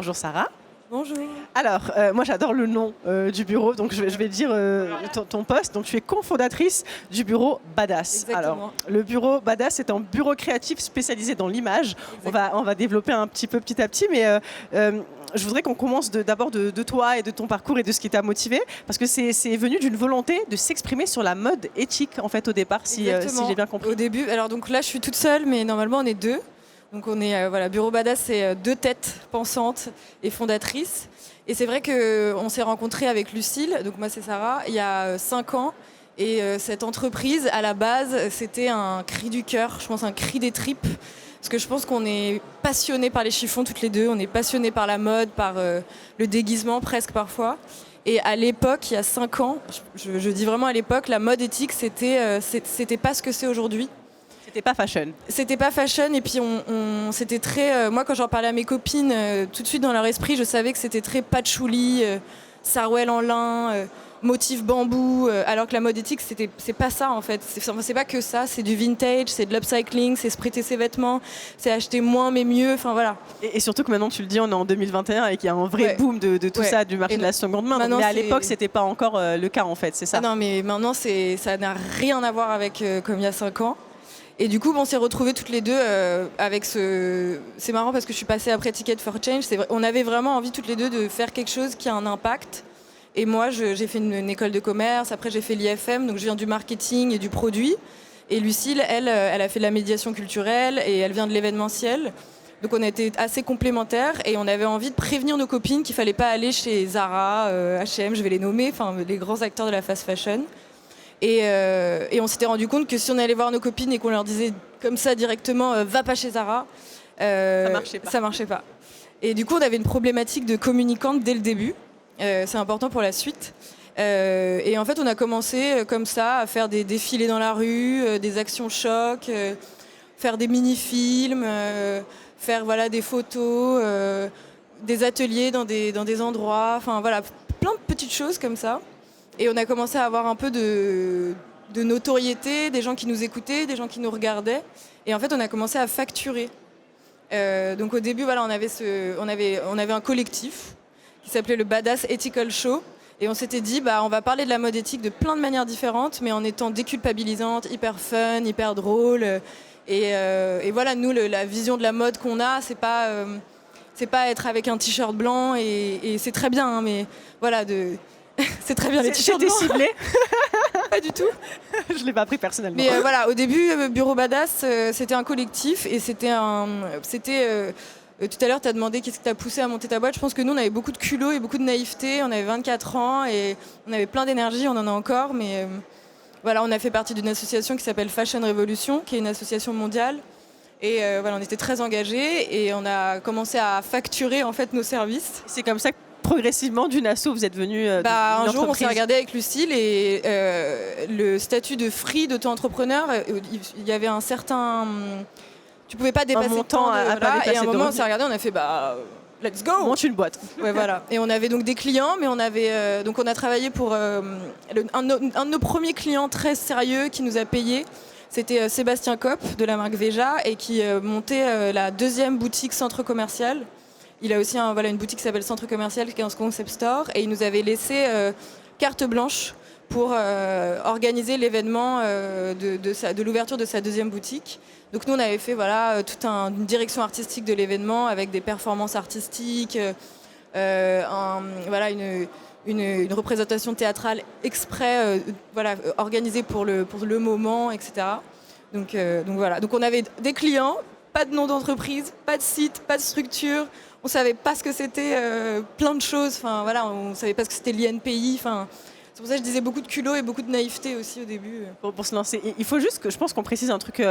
Bonjour Sarah. Bonjour. Alors, moi j'adore le nom du bureau, donc je vais dire ton poste. Donc tu es cofondatrice du bureau Badass. Exactement. Alors, le bureau Badass est un bureau créatif spécialisé dans l'image. On va développer un petit peu petit à petit, mais je voudrais qu'on commence d'abord de toi et de ton parcours et de ce qui t'a motivé, parce que c'est venu d'une volonté de s'exprimer sur la mode éthique en fait au départ, si j'ai bien compris. Au début, alors donc là je suis toute seule, mais normalement on est deux. Donc on est Bureau Badass, c'est deux têtes pensantes et fondatrices. Et c'est vrai qu'on s'est rencontrés avec Lucille, donc moi c'est Sarah, il y a 5 ans. Et cette entreprise, à la base, c'était un cri du cœur, je pense un cri des tripes. Parce que je pense qu'on est passionnés par les chiffons toutes les deux, on est passionnés par la mode, par le déguisement presque parfois. Et à l'époque, il y a 5 ans, je dis vraiment à l'époque, la mode éthique, c'était pas ce que c'est aujourd'hui. C'était pas fashion. C'était pas fashion et puis c'était très... moi quand j'en parlais à mes copines, tout de suite dans leur esprit, je savais que c'était très patchouli, sarouel en lin, motif bambou, alors que la mode éthique, c'est pas ça en fait. C'est pas que ça, c'est du vintage, c'est de l'upcycling, c'est se prêter ses vêtements, c'est acheter moins mais mieux, enfin voilà. Et surtout que maintenant tu le dis, on est en 2021 et qu'il y a un vrai boom de tout ça, du marché de la seconde main. Mais à l'époque, c'était pas encore le cas en fait, c'est ça? Ah non, mais maintenant, ça n'a rien à voir avec comme il y a 5 ans. Et du coup, on s'est retrouvés toutes les deux avec ce... C'est marrant parce que je suis passée après Ticket for Change. On avait vraiment envie toutes les deux de faire quelque chose qui a un impact. Et moi, j'ai fait une école de commerce. Après, j'ai fait l'IFM. Donc, je viens du marketing et du produit. Et Lucille, elle a fait de la médiation culturelle et elle vient de l'événementiel. Donc, on a été assez complémentaires et on avait envie de prévenir nos copines qu'il ne fallait pas aller chez Zara, H&M, je vais les nommer, enfin, les grands acteurs de la fast fashion. Et on s'était rendu compte que si on allait voir nos copines et qu'on leur disait comme ça directement va pas chez Zara, ça marchait pas. Et du coup, on avait une problématique de communicante dès le début. C'est important pour la suite. Et en fait, on a commencé comme ça à faire des défilés dans la rue, des actions chocs, faire des mini-films, faire des photos, des ateliers dans des endroits, enfin voilà, plein de petites choses comme ça. Et on a commencé à avoir un peu de notoriété, des gens qui nous écoutaient, des gens qui nous regardaient. Et en fait, on a commencé à facturer. Donc au début, on avait un collectif qui s'appelait le Badass Ethical Show. Et on s'était dit, on va parler de la mode éthique de plein de manières différentes, mais en étant déculpabilisante, hyper fun, hyper drôle. Et voilà, nous, la vision de la mode qu'on a, c'est pas être avec un t-shirt blanc, et c'est très bien, hein, mais voilà, c'est très bien les t-shirts blancs. C'était ciblé. Pas du tout. Je ne l'ai pas pris personnellement. Mais voilà, au début, Bureau Badass, c'était un collectif et tout à l'heure, tu as demandé qu'est-ce qui t'a poussé à monter ta boîte. Je pense que nous, on avait beaucoup de culot et beaucoup de naïveté. On avait 24 ans et on avait plein d'énergie, on en a encore. Mais voilà, on a fait partie d'une association qui s'appelle Fashion Revolution, qui est une association mondiale. Et on était très engagés et on a commencé à facturer en fait nos services. C'est comme ça que progressivement, d'une asso, vous êtes venu un jour, on s'est regardé avec Lucille et le statut de free d'auto-entrepreneur, il y avait un certain... Tu pouvais pas dépasser un montant et à un moment, on s'est regardé, on a fait let's go. On monte une boîte. Ouais, voilà. Et on avait donc des clients, mais on a travaillé pour un de nos premiers clients très sérieux qui nous a payé. C'était Sébastien Kopp de la marque Veja et qui montait la deuxième boutique centre commercial. Il a aussi une boutique qui s'appelle Centre Commercial, qui est un concept store, et il nous avait laissé carte blanche pour organiser l'événement de l'ouverture de sa deuxième boutique. Donc nous, on avait fait toute une direction artistique de l'événement avec des performances artistiques, une représentation théâtrale exprès organisée pour le moment, etc. Donc voilà. Donc on avait des clients, pas de nom d'entreprise, pas de site, pas de structure. On savait pas ce que c'était, plein de choses. Enfin voilà, on savait pas ce que c'était l'INPI. Enfin, c'est pour ça que je disais beaucoup de culot et beaucoup de naïveté aussi au début. Pour se lancer, il faut juste que je pense qu'on précise un truc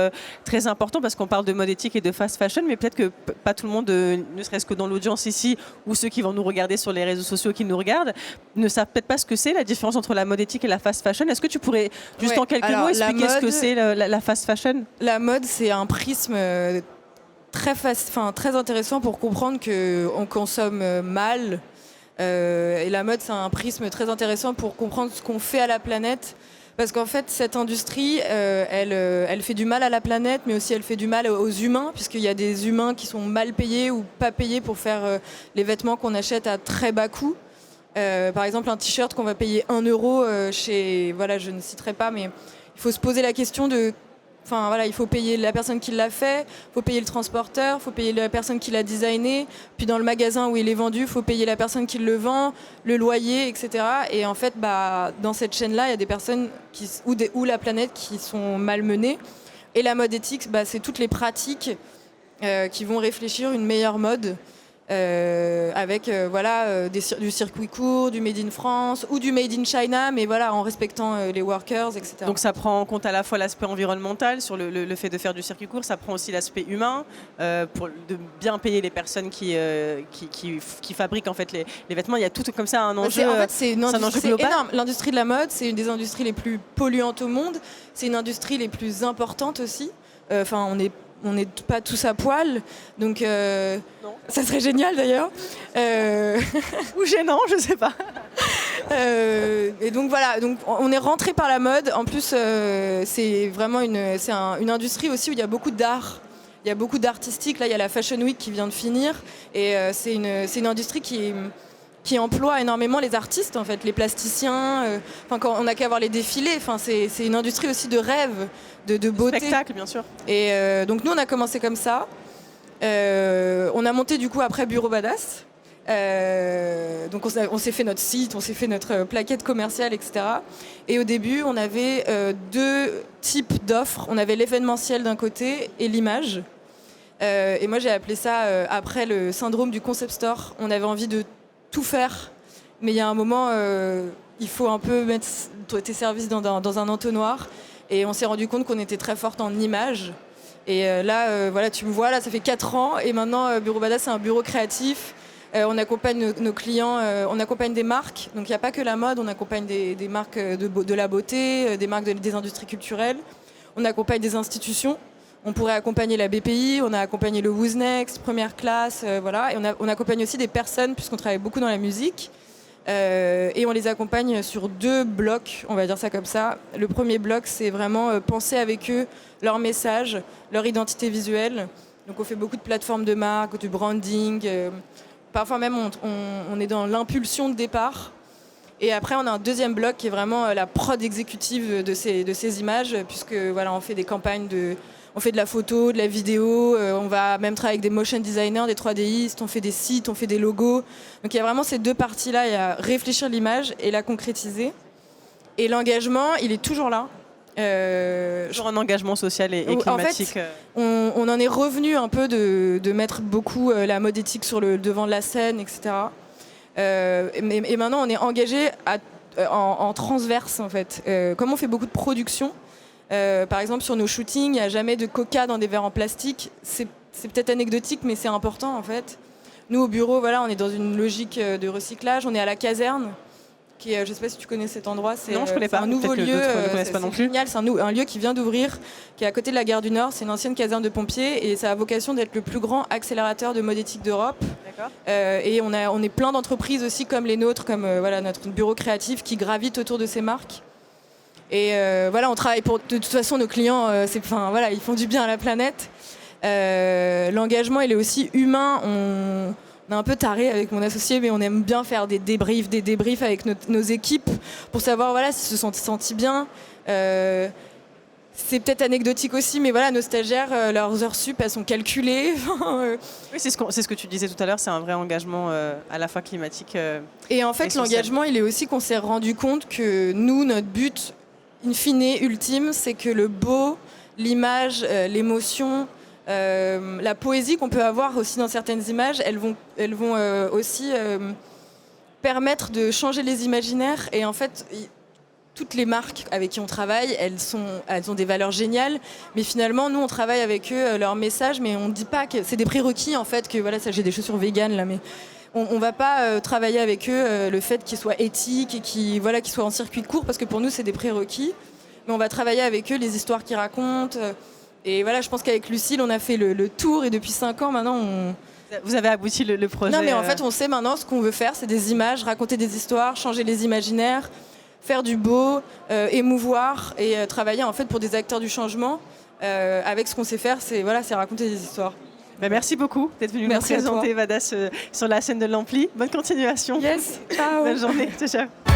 très important parce qu'on parle de mode éthique et de fast fashion, mais peut-être que pas tout le monde, ne serait-ce que dans l'audience ici ou ceux qui vont nous regarder sur les réseaux sociaux qui nous regardent, ne savent peut-être pas ce que c'est la différence entre la mode éthique et la fast fashion. Est-ce que tu pourrais juste en quelques mots expliquer ce que c'est la fast fashion? La mode, c'est un prisme très intéressant pour comprendre qu'on consomme mal. Et la mode, c'est un prisme très intéressant pour comprendre ce qu'on fait à la planète. Parce qu'en fait, cette industrie, elle fait du mal à la planète, mais aussi elle fait du mal aux humains, puisqu'il y a des humains qui sont mal payés ou pas payés pour faire les vêtements qu'on achète à très bas coût. Par exemple, un t-shirt qu'on va payer 1 euro chez... Voilà, je ne citerai pas, mais il faut se poser la question de... Enfin, voilà, il faut payer la personne qui l'a fait, il faut payer le transporteur, il faut payer la personne qui l'a designé, puis dans le magasin où il est vendu, il faut payer la personne qui le vend, le loyer, etc. Et en fait, dans cette chaîne-là, il y a des personnes ou la planète qui sont malmenées. Et la mode éthique, c'est toutes les pratiques qui vont réfléchir une meilleure mode. Avec du circuit court, du made in France ou du made in China, mais voilà, en respectant les workers, etc. Donc ça prend en compte à la fois l'aspect environnemental sur le fait de faire du circuit court, ça prend aussi l'aspect humain pour de bien payer les personnes qui fabriquent en fait les vêtements. Il y a tout comme ça un enjeu. En fait, c'est un enjeu global. Énorme. L'industrie de la mode, c'est une des industries les plus polluantes au monde. C'est une industrie les plus importantes aussi. On n'est pas tous à poil, donc ça serait génial d'ailleurs. Ou gênant, je sais pas. Et donc voilà, donc on est rentré par la mode. En plus, c'est vraiment une industrie aussi où il y a beaucoup d'art. Il y a beaucoup d'artistique. Là, il y a la Fashion Week qui vient de finir, et c'est une industrie qui emploie énormément les artistes, en fait, les plasticiens. Quand on n'a qu'à voir les défilés. C'est une industrie aussi de rêve, de beauté. Spectacle, bien sûr. Et donc nous, on a commencé comme ça. On a monté du coup après Bureau Badass. Donc on s'est fait notre site, on s'est fait notre plaquette commerciale, etc. Et au début, on avait 2 types d'offres. On avait l'événementiel d'un côté et l'image. Et moi, j'ai appelé ça après le syndrome du concept store. On avait envie de tout faire, mais il y a un moment, il faut un peu mettre tes services dans un entonnoir. Et on s'est rendu compte qu'on était très forte en images. Et là, voilà, tu me vois, là, ça fait 4 ans. Et maintenant, Bureau Badass, c'est un bureau créatif. On accompagne nos clients, on accompagne des marques. Donc, il n'y a pas que la mode, on accompagne des marques de la beauté, des marques des industries culturelles. On accompagne des institutions. On pourrait accompagner la BPI, on a accompagné le Who's Next, Première Classe, voilà. Et on accompagne aussi des personnes, puisqu'on travaille beaucoup dans la musique. Et on les accompagne sur 2 blocs, on va dire ça comme ça. Le premier bloc, c'est vraiment penser avec eux leur message, leur identité visuelle. Donc on fait beaucoup de plateformes de marque, du branding. Parfois même, on est dans l'impulsion de départ. Et après, on a un deuxième bloc qui est vraiment la prod exécutive de ces images, puisque voilà, on fait des campagnes on fait de la photo, de la vidéo, on va même travailler avec des motion designers, des 3Distes, on fait des sites, on fait des logos. Donc il y a vraiment ces 2 parties-là, il y a réfléchir l'image et la concrétiser. Et l'engagement, il est toujours là. Toujours un engagement social et climatique. En fait, on en est revenu un peu de mettre beaucoup la mode éthique sur le devant de la scène, etc. Et maintenant, on est engagé en transverse, en fait. Comme on fait beaucoup de production, par exemple, sur nos shootings, il n'y a jamais de coca dans des verres en plastique. C'est peut-être anecdotique, mais c'est important, en fait. Nous, au bureau, voilà, on est dans une logique de recyclage. On est à la caserne, qui est, je ne sais pas si tu connais cet endroit. Non, je connais pas. C'est un nouveau lieu. C'est génial. C'est un lieu qui vient d'ouvrir, qui est à côté de la gare du Nord. C'est une ancienne caserne de pompiers et ça a vocation d'être le plus grand accélérateur de mode éthique d'Europe. D'accord. Et on est plein d'entreprises aussi comme les nôtres, comme voilà, notre bureau créatif qui gravite autour de ces marques. Et voilà, on travaille pour. De toute façon, nos clients, voilà, ils font du bien à la planète. L'engagement, il est aussi humain. On est un peu taré avec mon associé, mais on aime bien faire des débriefs avec nos équipes pour savoir voilà, s'ils se sont sentis bien. C'est peut-être anecdotique aussi, mais voilà, nos stagiaires, leurs heures sup, elles sont calculées. Oui, c'est ce que tu disais tout à l'heure, c'est un vrai engagement à la fois climatique. Et en fait, l'engagement, il est aussi qu'on s'est rendu compte que nous, notre but, in fine, ultime, c'est que le beau, l'image, l'émotion, la poésie qu'on peut avoir aussi dans certaines images, elles vont aussi permettre de changer les imaginaires. Et en fait, toutes les marques avec qui on travaille, elles ont des valeurs géniales, mais finalement, nous, on travaille avec eux, leur message, mais on ne dit pas que c'est des prérequis, en fait, que voilà, ça, j'ai des chaussures véganes, là, mais on ne va pas travailler avec eux le fait qu'ils soient éthiques et qu'ils soient en circuit court, parce que pour nous, c'est des prérequis, mais on va travailler avec eux les histoires qu'ils racontent. Et voilà, je pense qu'avec Lucille, on a fait le tour, et depuis 5 ans, maintenant, Vous avez abouti le projet. Non, mais en fait, on sait maintenant ce qu'on veut faire, c'est des images, raconter des histoires, changer les imaginaires, faire du beau, émouvoir et travailler en fait pour des acteurs du changement. Avec ce qu'on sait faire, c'est raconter des histoires. Merci beaucoup d'être venu nous présenter Vadas sur la scène de l'Ampli. Bonne continuation. Yes, ciao. Bonne journée. Ciao, ciao.